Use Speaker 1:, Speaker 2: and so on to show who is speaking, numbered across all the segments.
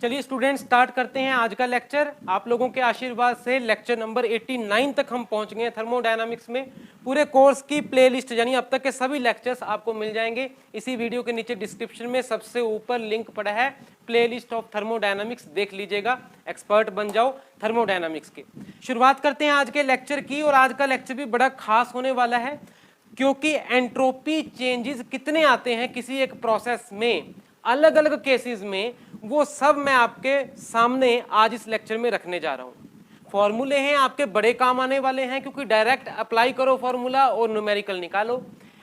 Speaker 1: चलिए student start करते हैं आज का लेक्चर। आप लोगों के आशीर्वाद से लेक्चर नंबर 89 तक हम पहुंच गए हैं थर्मोडायनामिक्स में। पूरे कोर्स की प्लेलिस्ट यानी अब तक के सभी लेक्चर्स आपको मिल जाएंगे इसी वीडियो के नीचे डिस्क्रिप्शन में सबसे ऊपर लिंक पड़ा है प्लेलिस्ट ऑफ थर्मोडायनामिक्स, देख लीजिएगा, एक्सपर्ट बन जाओ थर्मोडायनामिक्स के। शुरुआत करते हैं आज के लेक्चर की, और आज का लेक्चर भी बड़ा खास होने वाला है क्योंकि एंट्रोपी चेंजेस कितने आते हैं किसी एक प्रोसेस में, अलग अलग केसेस में, वो सब मैं आपके सामने आज इस लेक्चर में रखने जा रहा हूं। फॉर्मूले हैं आपके बड़े काम आने वाले हैं क्योंकि डायरेक्ट अप्लाई करो फॉर्मूला और न्यूमेरिकल निकालो।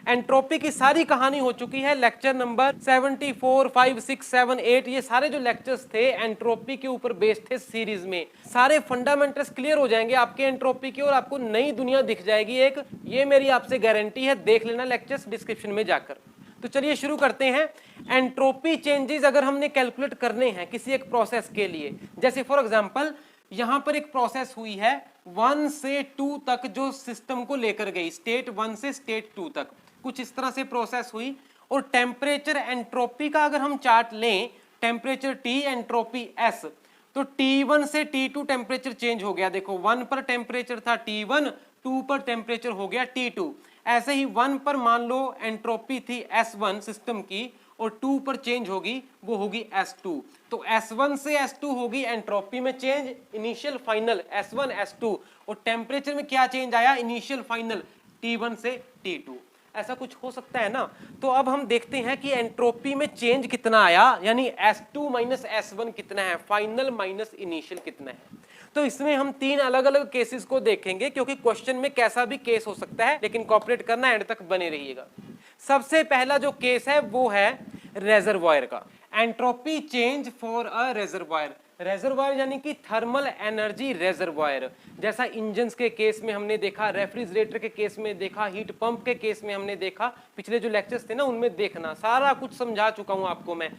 Speaker 1: एंट्रोपी की सारी कहानी हो चुकी है, लेक्चर नंबर 74, 5, 6, 7, 8 ये सारे जो लेक्चर्स थे एंट्रोपी के ऊपर बेस्ड थे सीरीज में। सारे फंडामेंटल्स क्लियर हो जाएंगे आपके एंट्रोपी की और आपको नई दुनिया दिख जाएगी एक, ये मेरी आपसे गारंटी है। देख लेना लेक्चर्स डिस्क्रिप्शन में जाकर। तो चलिए शुरू करते हैं। एंट्रोपी चेंजेस अगर हमने कैलकुलेट करने हैं किसी एक प्रोसेस के लिए, जैसे फॉर एग्जांपल यहां पर एक प्रोसेस हुई है 1 से 2 तक जो सिस्टम को लेकर गई, स्टेट 1 से स्टेट 2 तक कुछ इस तरह से प्रोसेस हुई, और टेम्परेचर एंट्रोपी का अगर हम चार्ट लें, टेम्परेचर T एंट्रोपी S, तो T1 से T2 टेम्परेचर चेंज हो गया। देखो 1 पर टेम्परेचर था T1, 2 पर टेम्परेचर हो गया T2। ऐसे ही 1 पर मान लो एंट्रोपी थी S1 सिस्टम की और 2 पर चेंज होगी, वो होगी S2। तो S1 से S2 होगी एंट्रोपी में change, initial final S1 S2, और टेम्परेचर में क्या चेंज आया, इनिशियल फाइनल T1 से T2। ऐसा कुछ हो सकता है ना। तो अब हम देखते हैं कि एंट्रोपी में चेंज कितना आया, यानी S2 माइनस S1 कितना है, फाइनल माइनस इनिशियल कितना है। तो इसमें हम 3 अलग अलग केसेस को देखेंगे क्योंकि क्वेश्चन में कैसा भी केस हो सकता है, लेकिन कोऑपरेट करना, एंड तक बने रहिएगा। सबसे पहला जो केस है वो है रेजर्वायर का। Entropy change for a reservoir. Reservoir यानी कि थर्मल एनर्जी रेजर्वायर, जैसा इंजन्स के केस में हमने देखा, रेफ्रिजरेटर के केस में देखा, हीट पंप के केस में हमने देखा, पिछले जो लेक्चर्स थे ना उनमें देखना, सारा कुछ समझा चुका हूं आपको मैं।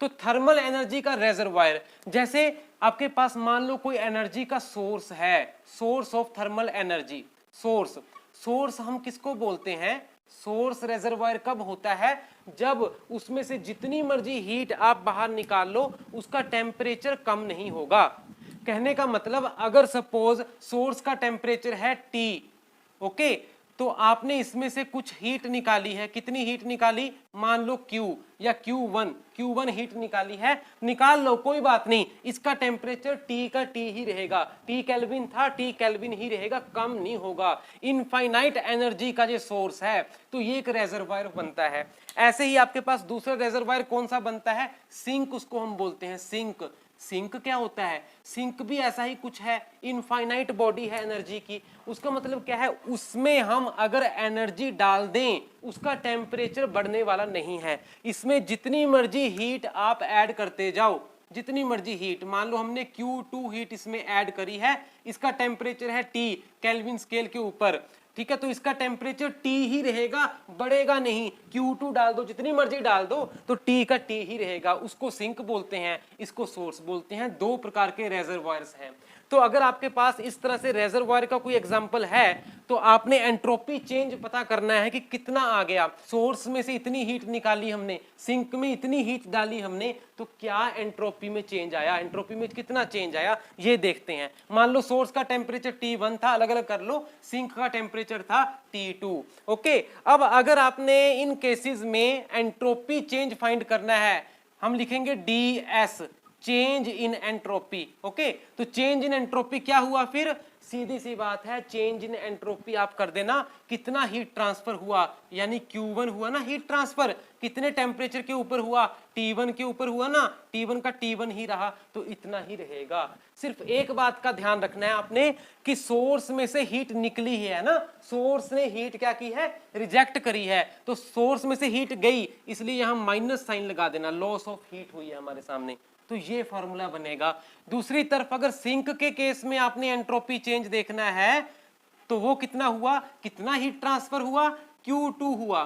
Speaker 1: तो थर्मल एनर्जी का रेजर्वायर, जैसे आपके पास मान लो कोई एनर्जी का सोर्स है, source of thermal energy, source हम किसको बोलते हैं, सोर्स रेजर्वायर कब होता है, जब उसमें से जितनी मर्जी हीट आप बाहर निकाल लो उसका टेम्परेचर कम नहीं होगा। कहने का मतलब अगर सपोज सोर्स का टेम्परेचर है T, ओके, तो आपने इसमें से कुछ हीट निकाली है, कितनी हीट निकाली, मान लो Q या Q1 हीट निकाली है, निकाल लो कोई बात नहीं, इसका टेम्परेचर T का T ही रहेगा, T केल्विन था T केल्विन ही रहेगा, कम नहीं होगा। इनफाइनाइट एनर्जी का ये सोर्स है, तो ये एक रेजर्वायर बनता है। ऐसे ही आपके पास दूसरा रेजर्वायर कौन सा बनता है, सिंक, उसको हम बोलते हैं सिंक। सिंक क्या होता है, सिंक भी ऐसा ही कुछ है, इनफाइनाइट बॉडी है एनर्जी की। उसका मतलब क्या है, उसमें हम अगर एनर्जी डाल दें उसका टेम्परेचर बढ़ने वाला नहीं है। इसमें जितनी मर्जी हीट आप ऐड करते जाओ, जितनी मर्जी हीट, मान लो हमने Q2 हीट इसमें ऐड करी है, इसका टेम्परेचर है T केल्विन स्केल के ऊपर, ठीक है, तो इसका टेम्परेचर T ही रहेगा, बढ़ेगा नहीं। Q2 डाल दो, जितनी मर्जी डाल दो, तो T का T ही रहेगा। उसको सिंक बोलते हैं, इसको सोर्स बोलते हैं। 2 प्रकार के रेजर्वायर्स हैं। तो अगर आपके पास इस तरह से रेजर्वायर का कोई एग्जांपल है तो आपने एंट्रोपी चेंज पता करना है कि कितना आ गया। सोर्स में से इतनी हीट निकाली हमने, सिंक में इतनी हीट डाली हमने, तो क्या एंट्रोपी में चेंज आया, एंट्रोपी में कितना चेंज आया, ये देखते हैं। मान लो सोर्स का टेम्परेचर T1 था, अलग अलग कर लो, सिंक का टेम्परेचर था T2, ओके। अब अगर आपने इन केसेस में एंट्रोपी चेंज फाइंड करना है, हम लिखेंगे DS, change in entropy, okay. तो चेंज इन एंट्रोपी क्या हुआ, फिर सीधी सी बात है, चेंज इन एंट्रोपी आप कर देना, कितना हीट ट्रांसफर हुआ, यानी Q1 हुआ ना हीट ट्रांसफर, कितने टेम्परेचर के ऊपर हुआ, T1 के ऊपर हुआ ना, T1 का T1 ही रहा, तो इतना ही रहेगा। सिर्फ एक बात का ध्यान रखना है आपने कि सोर्स में से हीट निकली है ना, सोर्स ने हीट क्या की है, रिजेक्ट करी है, तो सोर्स में से हीट गई, इसलिए यहां माइनस साइन लगा देना, लॉस ऑफ हीट हुई है हमारे सामने, तो ये फॉर्मूला बनेगा। दूसरी तरफ अगर सिंक के केस में आपने एंट्रोपी चेंज देखना है तो वो कितना हुआ, कितना हीट ट्रांसफर हुआ, Q2 हुआ,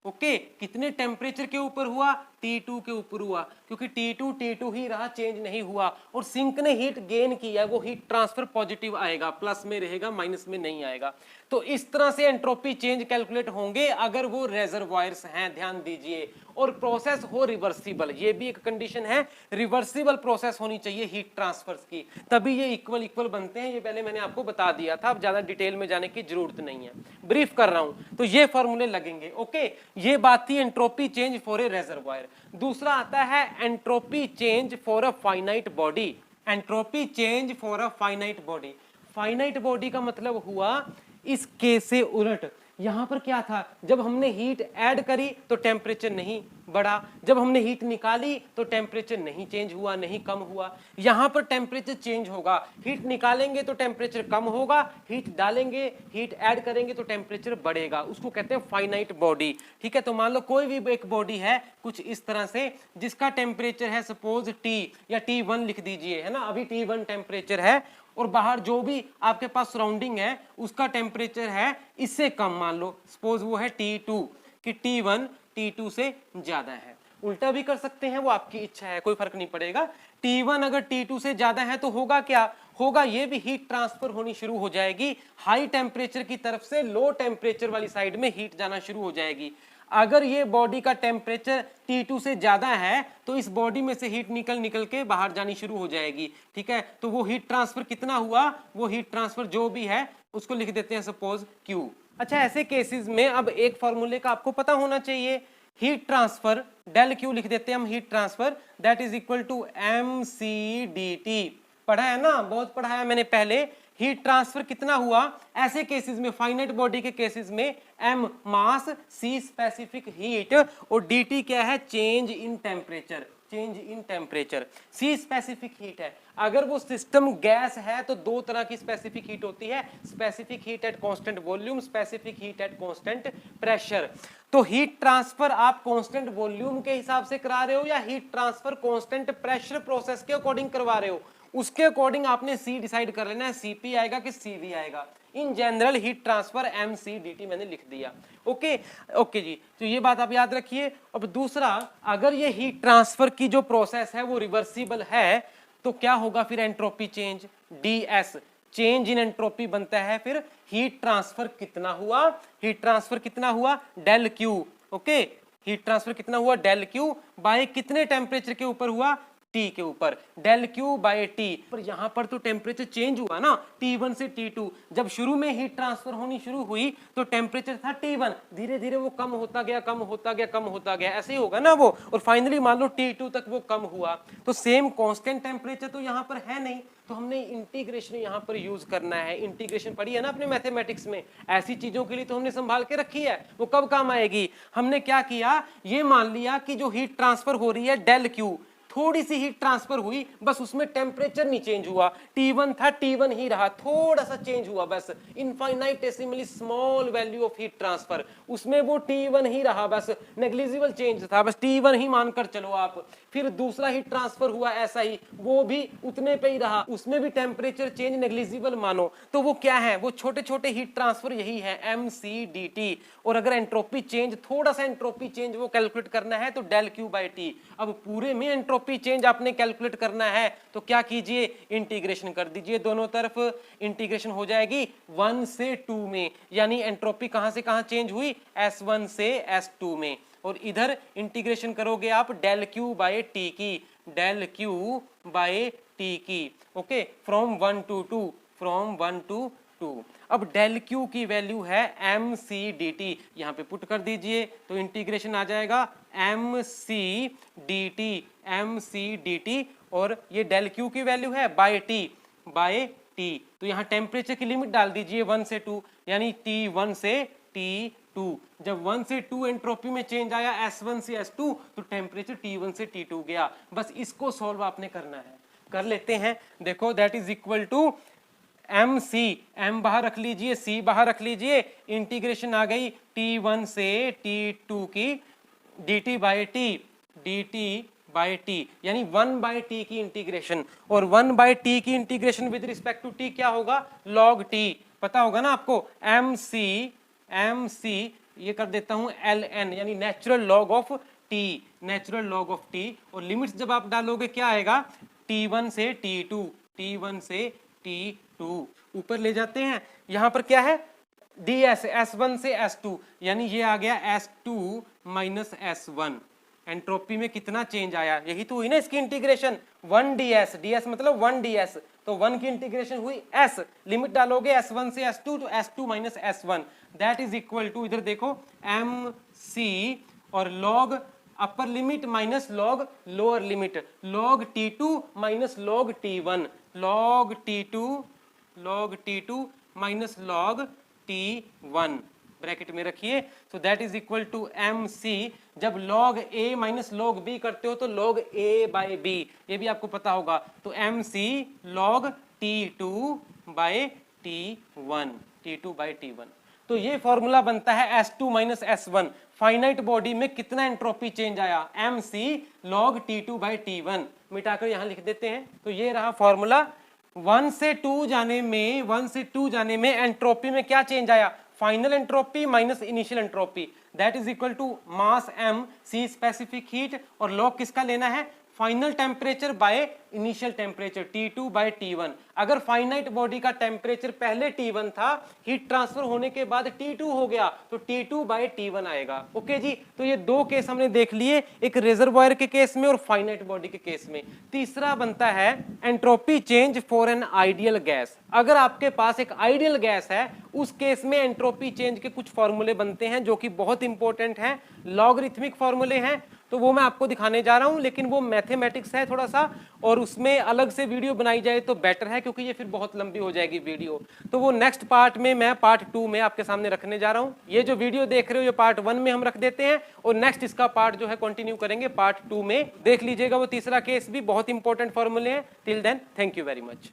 Speaker 1: ओके। कितने टेम्परेचर के ऊपर हुआ, T2 के ऊपर हुआ, क्योंकि T2 ही रहा, चेंज नहीं हुआ। और सिंक ने हीट गेन किया, वो हीट ट्रांसफर पॉजिटिव आएगा, प्लस में रहेगा, माइनस में नहीं आएगा। तो इस तरह से एंट्रोपी चेंज कैलकुलेट होंगे अगर वो रेजर्वायर्स हैं, ध्यान दीजिए। और प्रोसेस हो रिवर्सिबल, ये भी एक कंडीशन है, रिवर्सिबल प्रोसेस होनी चाहिए हीट ट्रांसफर की, तभी ये इक्वल बनते हैं। ये पहले मैंने आपको बता दिया था, अब ज्यादा डिटेल में जाने की जरूरत नहीं है, ब्रीफ कर रहा हूं। तो ये फॉर्मूले लगेंगे, ओके। ये बात थी entropy change for a reservoir. दूसरा आता है entropy change for a finite body. Entropy change for a finite body. Finite body का मतलब हुआ इस केस से उलट। यहां पर क्या था, जब हमने हीट ऐड करी तो टेम्परेचर नहीं बढ़ा, जब हमने हीट निकाली तो टेम्परेचर नहीं चेंज हुआ, नहीं कम हुआ। यहां पर टेम्परेचर चेंज होगा, हीट निकालेंगे तो टेम्परेचर कम होगा, हीट डालेंगे, हीट ऐड करेंगे तो टेम्परेचर बढ़ेगा। उसको कहते हैं फाइनाइट बॉडी, ठीक है। तो मान लो कोई भी एक बॉडी है कुछ इस तरह से, जिसका टेम्परेचर है सपोज T या T1 लिख दीजिए, है ना, अभी T1 टेम्परेचर है, और बाहर जो भी आपके पास सराउंडिंग है उसका टेम्परेचर है इससे कम, मान लो सपोज वो है T2, कि T1 T2 से ज्यादा है। उल्टा भी कर सकते हैं, वो आपकी इच्छा है, कोई फर्क नहीं पड़ेगा। T1 अगर T2 से ज्यादा है तो होगा क्या, होगा ये भी हीट ट्रांसफर होनी शुरू हो जाएगी, हाई टेम्परेचर की तरफ से लो टेम्परेचर वाली साइड में हीट जाना शुरू हो जाएगी। अगर ये बॉडी का टेम्परेचर T2 से ज्यादा है तो इस बॉडी में से हीट निकल के बाहर जानी शुरू हो जाएगी, ठीक है। तो वो हीट ट्रांसफर कितना हुआ, वो हीट ट्रांसफर जो भी है उसको लिख देते हैं सपोज Q। अच्छा, ऐसे केसेस में अब एक फॉर्मूले का आपको पता होना चाहिए, हीट ट्रांसफर डेल Q लिख देते हैं हम, heat transfer that is equal to mc/dt। पढ़ा है ना, बहुत पढ़ाया मैंने पहले। हीट ट्रांसफर कितना हुआ ऐसे केसेस में, फाइनाइट बॉडी के केसेस में, m मास, c स्पेसिफिक हीट, और dt क्या है, change in temperature. Change in temperature, c specific heat है। अगर वो सिस्टम गैस है तो दो तरह की स्पेसिफिक हीट होती है, specific heat at constant volume, specific heat at constant pressure. तो हीट ट्रांसफर आप कांस्टेंट वॉल्यूम के हिसाब से करा रहे हो या heat transfer constant pressure process के अकॉर्डिंग करवा रहे हो, उसके अकॉर्डिंग आपने C डिसाइड कर लेना है, Cp आएगा कि Cv आएगा। In general heat transfer mc/dt मैंने लिख दिया, ओके ओके जी। तो ये बात आप याद रखिए। अब दूसरा, अगर ये हीट ट्रांसफर की जो प्रोसेस है वो रिवर्सिबल है तो क्या होगा फिर, entropy change ds, change in entropy बनता है फिर हीट ट्रांसफर कितना हुआ, हीट ट्रांसफर कितना हुआ, del Q, okay. Heat transfer कितना हुआ, डेल Q बाय कितने टेम्परेचर के ऊपर हुआ, T के ऊपर, डेल Q बाय T। पर यहां पर तो टेम्परेचर चेंज हुआ ना, T1 से T2। जब शुरू में हीट ट्रांसफर होनी शुरू हुई तो टेम्परेचर था T1, धीरे धीरे वो कम होता गया, कम होता गया, कम होता गया, ऐसे ही होगा ना वो, और फाइनली मान लो T2 तक वो कम हुआ। तो सेम कांस्टेंट टेम्परेचर तो यहाँ पर है नहीं, तो हमने इंटीग्रेशन यहाँ पर यूज करना है। इंटीग्रेशन पढ़ी है ना अपने मैथमेटिक्स में, ऐसी चीजों के लिए तो हमने संभाल के रखी है, वो कब काम आएगी। हमने क्या किया, ये मान लिया कि जो हीट ट्रांसफर हो रही है डेल Q, थोड़ी सी हीट ट्रांसफर हुई, बस उसमें टेम्परेचर नहीं चेंज हुआ, T1 था T1 ही रहा, थोड़ा सा चेंज हुआ बस, infinitesimally small value of heat transfer, उसमें वो T1 ही रहा, बस नेग्लिजिबल चेंज था, बस T1 ही मानकर चलो आप। फिर दूसरा हीट ट्रांसफर हुआ ऐसा ही, वो भी उतने पे ही रहा, उसमें भी टेम्परेचर चेंज नेग्लिजिबल मानो। तो वो क्या है, वो छोटे छोटे हीट ट्रांसफर यही है mc/dt। और अगर एंट्रोपी चेंज, थोड़ा सा एंट्रोपी चेंज वो कैलकुलेट करना है तो डेल Q बाय T। अब पूरे में एंट्रोपी चेंज आपने कैलकुलेट करना है तो क्या कीजिए, इंटीग्रेशन कर दीजिए, दोनों तरफ इंटीग्रेशन हो जाएगी 1 से 2 में, यानी एंट्रोपी कहां से कहां चेंज हुई, S1 से S2 में। और इधर इंटीग्रेशन करोगे आप डेल Q बाय T की, डेल Q बाय T की, okay, from 1 to 2, from 1 to 2। अब डेल Q की वैल्यू है mc/dt, यहाँ पे पुट कर दीजिए तो इंटीग्रेशन आ जाएगा mc/dt, mc/dt, और ये डेल Q की वैल्यू है बाय T। तो यहाँ टेम्परेचर की लिमिट डाल दीजिए 1 से 2, यानी T1 से T2। जब 1 से 2 एंट्रोपी में चेंज आया S1 से S2 तो टेम्परेचर T1 से T2 गया। बस इसको सॉल्व आपने करना है, कर लेते हैं। देखो that is equal to mc, m बाहर रख लीजिए, c बाहर रख लीजिए, इंटीग्रेशन आ गई T1 से T2 की dt बाय t, यानी 1 बाय t की इंटीग्रेशन। और 1 बाय t की integration with respect to t क्या होगा, log t, पता होगा ना आपको, mc ये कर देता हूं ln, यानी natural log of t, natural log of T, और लिमिट्स जब आप डालोगे क्या आएगा, t1 से t2, t1 से t2 ऊपर ले जाते हैं। यहां पर क्या है, ds, s1 से s2, यानी ये आ गया s2 माइनस s1। एंट्रोपी में कितना चेंज आया, यही तो हुई ना इसकी इंटीग्रेशन, 1 ds, ds मतलब 1 ds, तो 1 की इंटीग्रेशन हुई s, लिमिट डालोगे s1 से s2 तो s2 minus s1, that is equal to, इधर देखो mc और log upper limit minus log lower limit, log t2 minus log t1, log t2 minus log t1 bracket में रखिए। So that is equal to mc, जब log a minus log b करते हो तो log a bye b, ये भी आपको पता होगा, तो mc log t2 by t1, तो ये फॉर्मूला बनता है s2 minus s1। Finite body में कितना एंट्रोपी चेंज आया, mc log t2 by t1, मिटाकर यहां लिख देते हैं। तो ये रहा फॉर्मूला। 1 से 2 जाने में एंट्रोपी में क्या चेंज आया, final entropy minus initial entropy, that is equal to mass m, c specific heat, और लॉग किसका लेना है, final temperature by initial temperature T2 by T1। अगर फाइनाइट बॉडी का टेम्परेचर पहले T1 था, हीट ट्रांसफर होने के बाद T2 हो गया, तो T2 बाय T1 आएगा। ओके जी, तो ये दो केस हमने देख लिए, एक रिजर्वॉयर के केस में और फाइनाइट बॉडी के केस में। तीसरा बनता है entropy change for an ideal gas. अगर आपके पास एक आइडियल गैस है, उस केस में एंट्रोपी चेंज के कुछ फॉर्मूले बनते हैं जो कि बहुत इंपॉर्टेंट हैं, लॉगरिथमिक फॉर्मूले हैं, तो वो मैं आपको दिखाने जा रहा हूं, लेकिन वो मैथमेटिक्स है थोड़ा सा, और उसमें अलग से वीडियो बनाई जाए तो बेटर है, क्योंकि ये फिर बहुत लंबी हो जाएगी वीडियो। तो वो नेक्स्ट पार्ट में, मैं पार्ट 2 में आपके सामने रखने जा रहा हूं। ये जो वीडियो देख रहे हो ये पार्ट 1 में हम रख देते हैं, और नेक्स्ट इसका पार्ट जो है कंटिन्यू करेंगे पार्ट 2 में। देख लीजिएगा, वो तीसरा केस भी बहुत इंपॉर्टेंट फॉर्मूले हैं। Till then, thank you very much.